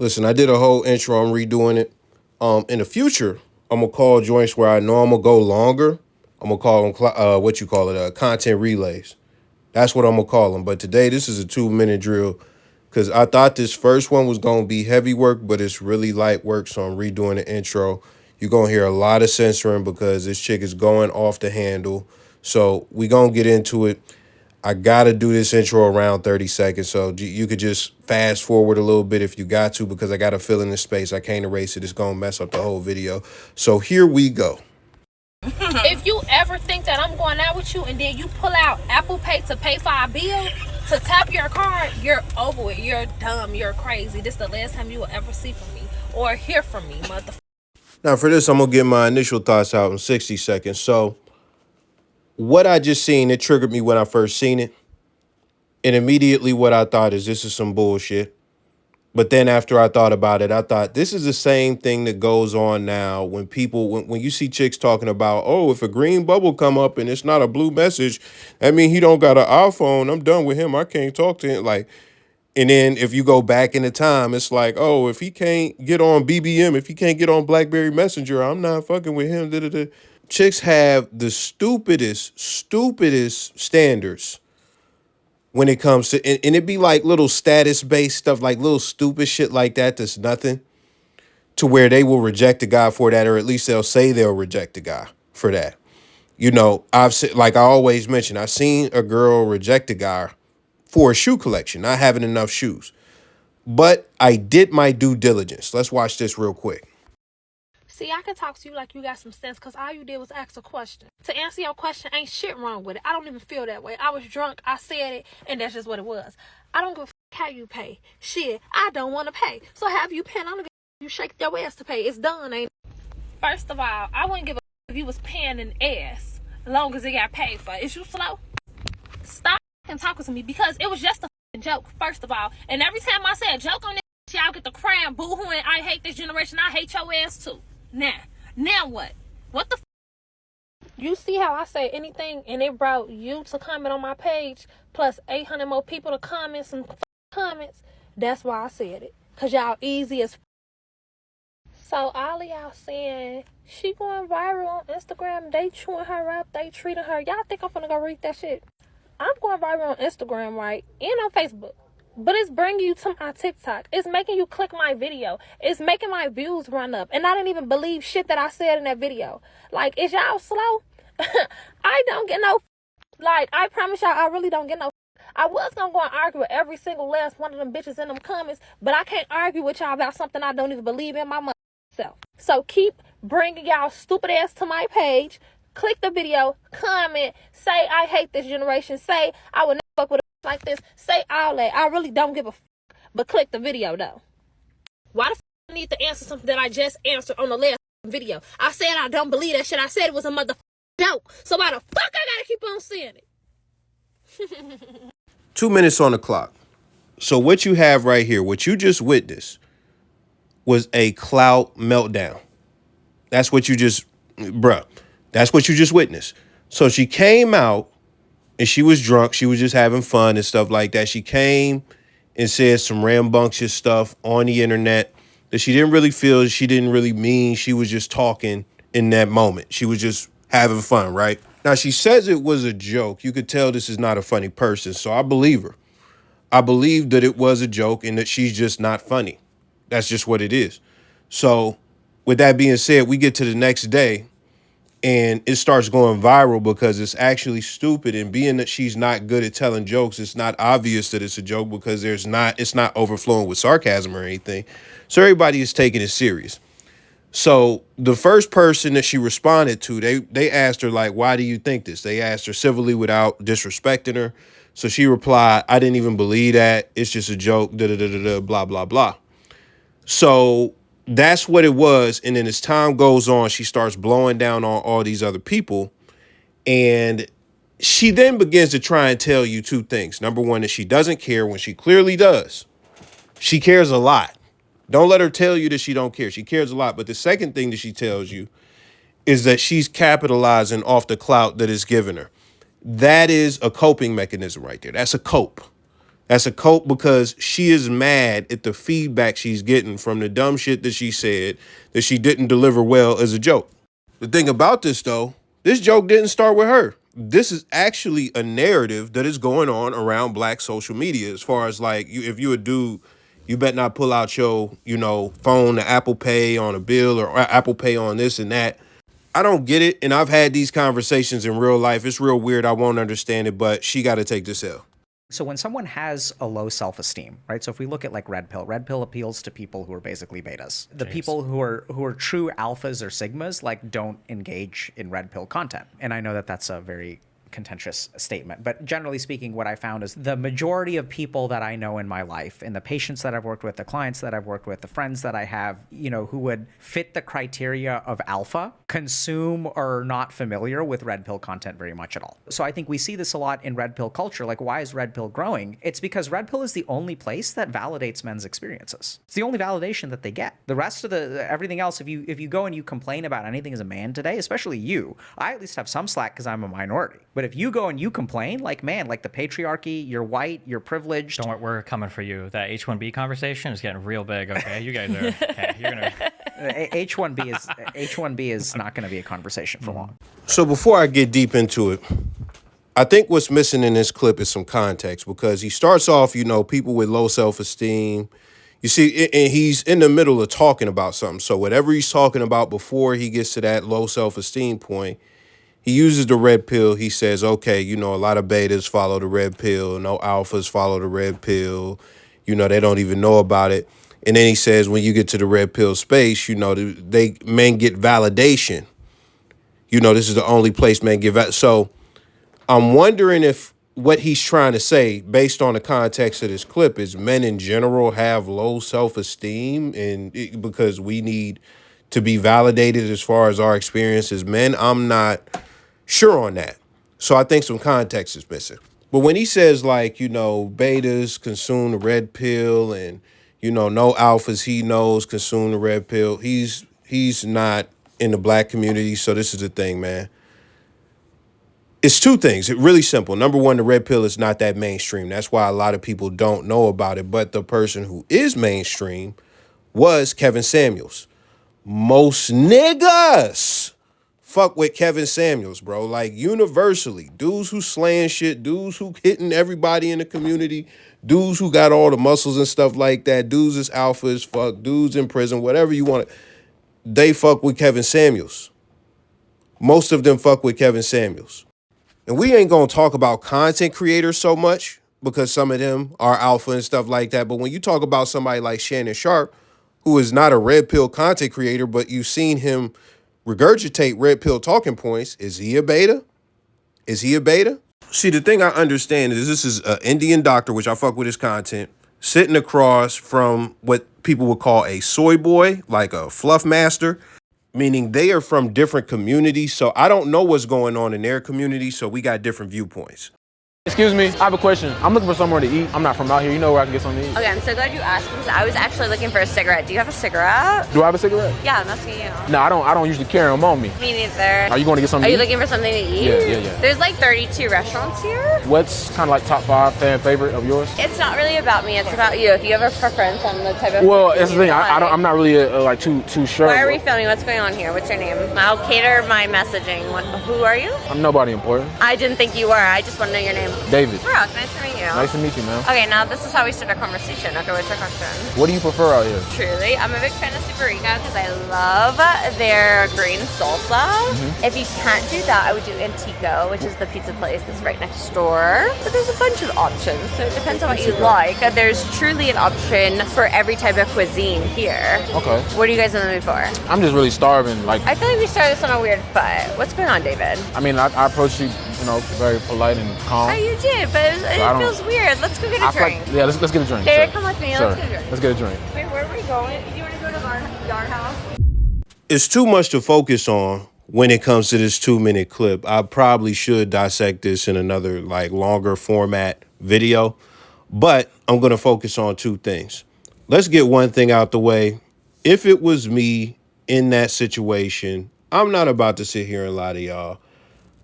Listen, I did a whole intro. I'm redoing it. In the future, I'm gonna call joints where I know I'm gonna go longer. I'm gonna call them what you call it, content relays. That's what I'm gonna call them. But today, this is a 2 minute drill because I thought this first one was gonna be heavy work, but it's really light work. So I'm redoing the intro. You're gonna hear a lot of censoring because this chick is going off the handle. So we gonna get into it. I gotta do this intro around 30 seconds, so you could just fast forward a little bit if you got to, because I gotta fill in the space. I can't erase it. It's gonna mess up the whole video. So here we go. If you ever think that I'm going out with you and then you pull out Apple Pay to pay for our bill, to tap your card, you're over it. You're dumb. You're crazy. This is the last time you will ever see from me or hear from me, motherfucker. Now for this, I'm gonna get my initial thoughts out in 60 seconds. So what I just seen, it triggered me when I first seen it. And immediately what I thought is this is some bullshit. But then after I thought about it, I thought this is the same thing that goes on now when people, when you see chicks talking about, oh, if a green bubble come up and it's not a blue message, I mean, he don't got an iPhone. I'm done with him. I can't talk to him. Like, and then if you go back in the time, it's like, oh, if he can't get on BBM, if he can't get on BlackBerry Messenger, I'm not fucking with him. Da, da, da. Chicks have the stupidest standards when it comes to, and it be like little status based stuff, like little stupid shit like that. That's nothing to where they will reject a guy for that, or at least they'll say they'll reject a guy for that. You know, I've seen, like I always mention, I've seen a girl reject a guy for a shoe collection, not having enough shoes. But I did my due diligence. Let's watch this real quick. See, I can talk to you like you got some sense because all you did was ask a question. To answer your question, ain't shit wrong with it. I don't even feel that way. I was drunk, I said it, and that's just what it was. I don't give a how you pay. Shit, I don't want to pay. So have you pay? I don't give a you shake your ass to pay. It's done, ain't it? First of all, I wouldn't give a if you was paying an ass as long as it got paid for. Is you slow? Stop talking to me because it was just a joke, first of all. And every time I say a joke on this, y'all get the crying, boo-hooing, I hate this generation, I hate your ass too. Now what? What the You see how I say anything and it brought you to comment on my page plus 800 more people to comment some comments? That's why I said it. Because y'all easy as So all of y'all saying she going viral on Instagram, they chewing her up, they treating her. Y'all think I'm finna go read that shit? I'm going viral on Instagram, right? And on Facebook. But it's bringing you to my TikTok. It's making you click my video. It's making my views run up. And I didn't even believe shit that I said in that video. Like, is y'all slow? I don't get no. Like, I promise y'all, I really don't get no. I was going to go and argue with every single last one of them bitches in them comments. But I can't argue with y'all about something I don't even believe in my myself. So keep bringing y'all stupid ass to my page. Click the video, comment, say I hate this generation, say I would never fuck with a like this, say all that. I really don't give a fuck, but click the video though. Why the fuck I need to answer something that I just answered on the last video? I said I don't believe that shit. I said it was a motherfucking joke. So why the fuck I gotta keep on saying it? 2 minutes on the clock. So what you have right here, what you just witnessed, was a clout meltdown. That's what you just, bruh. That's what you just witnessed. So she came out and she was drunk. She was just having fun and stuff like that. She came and said some rambunctious stuff on the internet that she didn't really feel, she didn't really mean. She was just talking in that moment. She was just having fun, right? Now, she says it was a joke. You could tell this is not a funny person, so I believe her. I believe that it was a joke and that she's just not funny. That's just what it is. So with that being said, we get to the next day and it starts going viral because it's actually stupid. And being that she's not good at telling jokes, it's not obvious that it's a joke because it's not overflowing with sarcasm or anything. So everybody is taking it serious. So the first person that she responded to, they asked her, like, why do you think this? They asked her civilly without disrespecting her. So she replied, I didn't even believe that. It's just a joke, da da da da da, blah, blah, blah. So that's what it was. And then as time goes on, she starts blowing down on all these other people. And she then begins to try and tell you two things. Number one, that she doesn't care when she clearly does. She cares a lot. Don't let her tell you that she don't care. She cares a lot. But the second thing that she tells you is that she's capitalizing off the clout that is given her. That is a coping mechanism right there. That's a cope. That's a cult because she is mad at the feedback she's getting from the dumb shit that she said that she didn't deliver well as a joke. The thing about this, though, this joke didn't start with her. This is actually a narrative that is going on around black social media as far as like, if you a dude, you better not pull out your, phone to Apple Pay on a bill or Apple Pay on this and that. I don't get it. And I've had these conversations in real life. It's real weird. I won't understand it, but she got to take this L. So when someone has a low self-esteem, right? So if we look at like red pill appeals to people who are basically betas. The people who are true alphas or sigmas like don't engage in red pill content. And I know that that's a very contentious statement, but generally speaking, what I found is the majority of people that I know in my life, and the patients that I've worked with, the clients that I've worked with, the friends that I have, who would fit the criteria of alpha, consume or are not familiar with red pill content very much at all. So I think we see this a lot in red pill culture. Like, why is red pill growing? It's because red pill is the only place that validates men's experiences. It's the only validation that they get. The rest of everything else, if you go and you complain about anything as a man today, especially you, I at least have some slack because I'm a minority. But if you go and you complain, like, man, like the patriarchy, you're white, you're privileged. Don't worry, we're coming for you. That H-1B conversation is getting real big, okay? You guys are, okay, you're going to... H-1B is not going to be a conversation for long. So before I get deep into it, I think what's missing in this clip is some context because he starts off, people with low self-esteem. You see, and he's in the middle of talking about something. So whatever he's talking about before he gets to that low self-esteem point, he uses the red pill. He says, okay, a lot of betas follow the red pill. No alphas follow the red pill. They don't even know about it. And then he says, when you get to the red pill space, men get validation. This is the only place men get So I'm wondering if what he's trying to say, based on the context of this clip, is men in general have low self-esteem because we need to be validated as far as our experience as men. I'm not sure on that. So I think some context is missing. But when he says betas consume the red pill and, no alphas he knows consume the red pill, he's not in the black community. So this is the thing, man. It's two things. It's really simple. Number one, the red pill is not that mainstream. That's why a lot of people don't know about it. But the person who is mainstream was Kevin Samuels. Most niggas fuck with Kevin Samuels, bro. Like, universally. Dudes who slaying shit, dudes who hitting everybody in the community, dudes who got all the muscles and stuff like that, dudes is alpha as fuck, dudes in prison, whatever you want. They fuck with Kevin Samuels. Most of them fuck with Kevin Samuels. And we ain't gonna talk about content creators so much because some of them are alpha and stuff like that. But when you talk about somebody like Shannon Sharp, who is not a red pill content creator, but you've seen him regurgitate red pill talking points, is he a beta? Is he a beta? See, the thing I understand is this is an Indian doctor, which I fuck with his content, sitting across from what people would call a soy boy, like a fluff master, meaning they are from different communities. So I don't know what's going on in their community, so we got different viewpoints. Excuse me, I have a question. I'm looking for somewhere to eat. I'm not from out here. You know where I can get something to eat? Okay, I'm so glad you asked because I was actually looking for a cigarette. Do you have a cigarette? Do I have a cigarette? Yeah, I'm asking you. No, I don't usually carry them on me. Me neither. Are you going to get something Are to you eat? looking for something to eat? Yeah. There's like 32 restaurants here. What's kind of like top 5 fan favorite of yours? It's not really about me. It's about you. If you have a preference on the type of Well, food that's the you thing. like. I'm not really like too sure. Why are we filming? What's going on here? What's your name? I'll cater my messaging. Who are you? I'm nobody important. I didn't think you were. I just want to know your name. David. Brooke, nice to meet you. Nice to meet you, man. Okay, now this is how we start a conversation. Okay, what's your question? What do you prefer out here? Truly, I'm a big fan of Super Rica because I love their green salsa. If you can't do that, I would do Antico, which is the pizza place that's right next door. But there's a bunch of options, so it depends on what you like. There's truly an option for every type of cuisine here. Okay. What are you guys in the mood for? I'm just really starving. Like, I feel like we started this on a weird foot. What's going on, David? I mean, I approached you, very polite and calm. Oh, you did, but it feels weird. Let's go get a drink. Yeah, let's get a drink. David, sure. come with me. Sure. Let's get a drink. Let's get a drink. Wait, where are we going? Do you want to go to our house? It's too much to focus on when it comes to this 2-minute clip. I probably should dissect this in another longer format video, but I'm going to focus on two things. Let's get one thing out the way. If it was me in that situation, I'm not about to sit here and lie to y'all.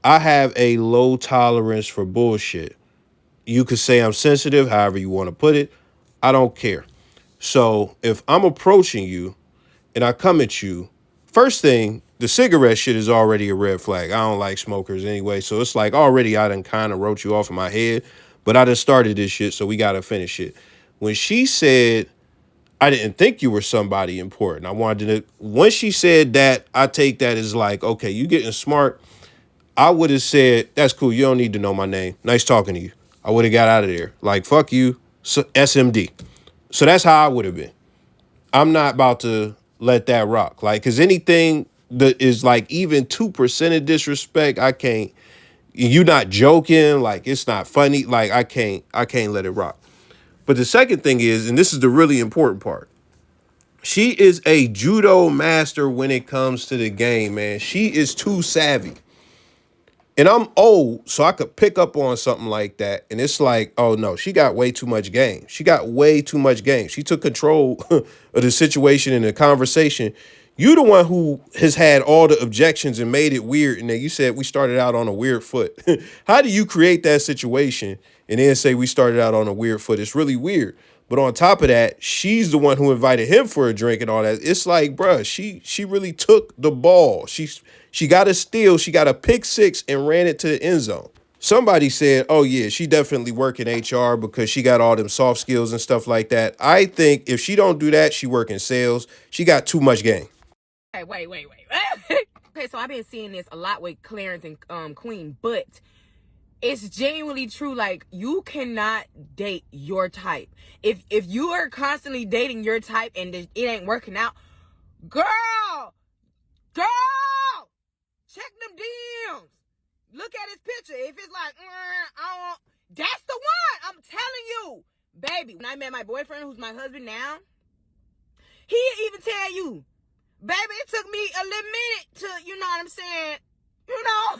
I have a low tolerance for bullshit. You could say I'm sensitive, however you want to put it. I don't care. So if I'm approaching you and I come at you, first thing, the cigarette shit is already a red flag. I don't like smokers anyway. So it's like already I done kind of wrote you off in my head, but I done started this shit, so we got to finish it. When she said, I didn't think you were somebody important, I wanted to, when she said that, I take that as like, okay, you getting smart. I would have said, that's cool. You don't need to know my name. Nice talking to you. I would have got out of there. Like, fuck you, SMD. So that's how I would have been. I'm not about to let that rock. Like, because anything that is like even 2% of disrespect, I can't. You not joking. Like, it's not funny. Like, I can't let it rock. But the second thing is, and this is the really important part, she is a judo master when it comes to the game, man. She is too savvy. And I'm old, so I could pick up on something like that. And it's like, oh no, she got way too much game. She got way too much game. She took control of the situation and the conversation. You the one who has had all the objections and made it weird. And then you said we started out on a weird foot. How do you create that situation and then say we started out on a weird foot? It's really weird. But on top of that, she's the one who invited him for a drink and all that. It's like, bruh, she really took the ball. She got a steal. She got a pick six and ran it to the end zone. Somebody said, oh yeah, she definitely work in HR because she got all them soft skills and stuff like that. I think if she don't do that, she work in sales. She got too much game. Hey, wait. Okay, so I've been seeing this a lot with Clarence and Queen, but it's genuinely true. Like, you cannot date your type. If you are constantly dating your type and it ain't working out, girl, check them DMs. Look at his picture. If it's like, that's the one. I'm telling you, baby. When I met my boyfriend, who's my husband now, he'd even tell you, baby, it took me a little minute to, you know what I'm saying? You know,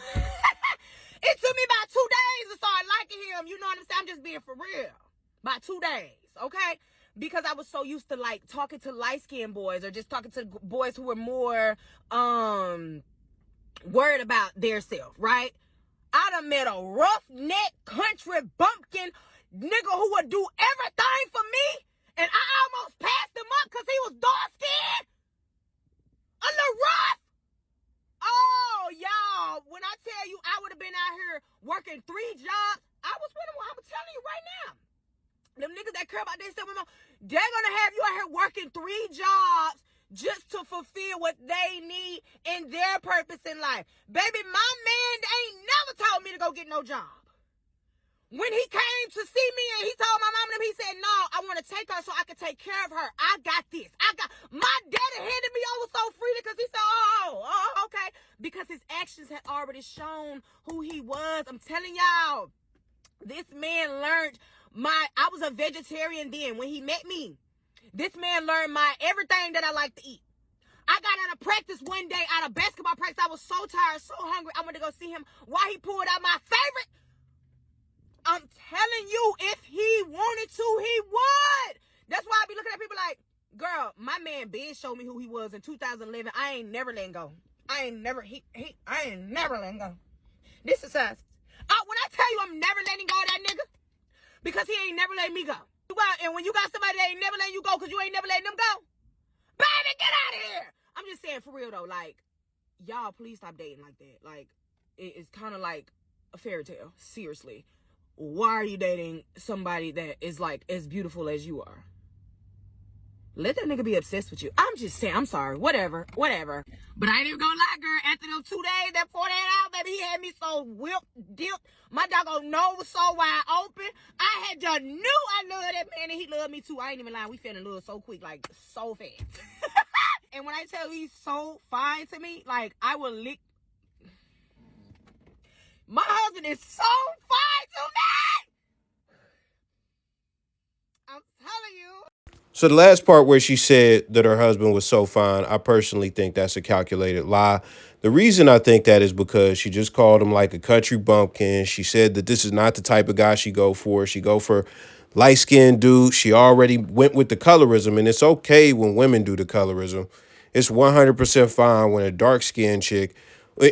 it took me about 2 days to start liking him. You know what I'm saying? I'm just being for real. About 2 days, okay? Because I was so used to like talking to light-skinned boys or just talking to boys who were more worried about their self, right? I done met a roughneck country bumpkin nigga who would do everything for me, and I almost passed him up because he was dark-skinned. A little rough. Oh, y'all, when I tell you I would have been out here working 3 jobs, I was with him. I'm telling you right now. Them niggas that care about themselves, they're going to have you out here working 3 jobs just to fulfill what they need in their purpose in life. Baby, my man ain't never told me to go get no job. When he came to see me and he told my mom and them, he said, no, I want to take her so I can take care of her. I got this. My daddy handed me over so freely because he said, oh, okay. Because his actions had already shown who he was. I'm telling y'all, this man learned I was a vegetarian then when he met me. This man learned everything that I like to eat. I got out of practice one day, out of basketball practice. I was so tired, so hungry. I went to go see him while he pulled out my favorite. I'm telling you, if he wanted to, he would. That's why I be looking at people like, girl, my man Ben showed me who he was in 2011. I ain't never letting go. I ain't never letting go. This is us. When I tell you I'm never letting go of that nigga, because he ain't never letting me go. And when you got somebody that ain't never letting you go because you ain't never letting them go, baby, get out of here. I'm just saying, for real though, like, y'all please stop dating like that. Like, it's kind of like a fairy tale. Seriously. Why are you dating somebody that is like as beautiful as you are? Let that nigga be obsessed with you. I'm just saying, I'm sorry. Whatever. But I ain't even gonna lie, girl. After them 2 days, that 48 hours, baby, he had me so dipped. My doggone nose was so wide open. I had just knew I loved that man and he loved me too. I ain't even lying. We fell in love so quick, like so fast. And when I tell you he's so fine to me, like I will lick. My husband is so fine to me. I'm telling you. So the last part where she said that her husband was so fine, I personally think that's a calculated lie. The reason I think that is because she just called him like a country bumpkin. She said that this is not the type of guy she go for. She go for light-skinned dude. She already went with the colorism, and it's okay when women do the colorism. It's 100% fine when a dark-skinned chick,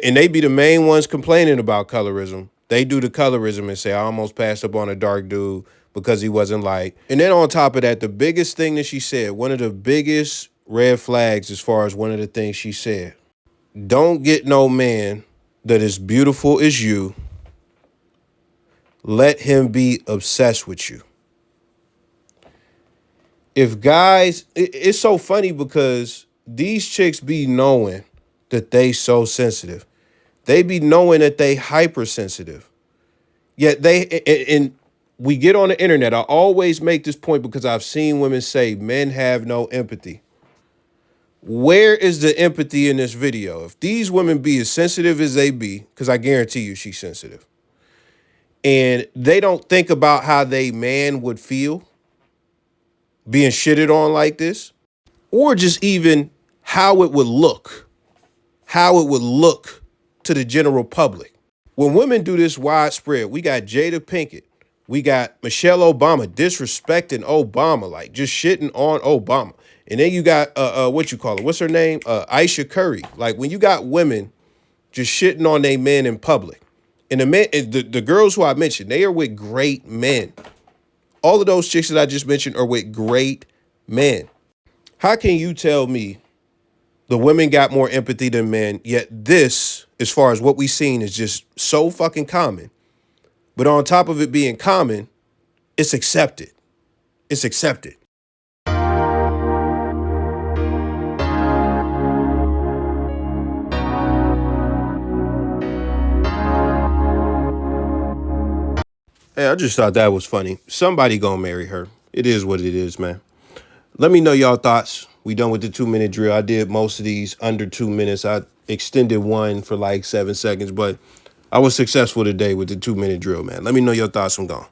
and they be the main ones complaining about colorism. They do the colorism and say, I almost passed up on a dark dude because he wasn't light. And then on top of that, the biggest thing that she said, one of the biggest red flags as far as one of the things she said, don't get no man that is beautiful as you. Let him be obsessed with you. If guys, it's so funny because these chicks be knowing that they so sensitive. They be knowing that they hypersensitive. Yet and we get on the internet. I always make this point because I've seen women say men have no empathy. Where is the empathy in this video? If these women be as sensitive as they be, because I guarantee you she's sensitive, and they don't think about how they man would feel being shitted on like this, or just even how it would look to the general public. When women do this widespread, we got Jada Pinkett, we got Michelle Obama disrespecting Obama, like just shitting on Obama. And then you got, what you call it? What's her name? Aisha Curry. Like when you got women just shitting on they men in public. And the girls who I mentioned, they are with great men. All of those chicks that I just mentioned are with great men. How can you tell me the women got more empathy than men, yet this, as far as what we've seen, is just so fucking common. But on top of it being common, it's accepted. It's accepted. Hey, I just thought that was funny. Somebody gonna marry her. It is what it is, man. Let me know y'all thoughts. We done with the 2-minute drill. I did most of these under 2 minutes. I extended one for like 7 seconds, but I was successful today with the 2-minute drill, man. Let me know your thoughts. I'm gone.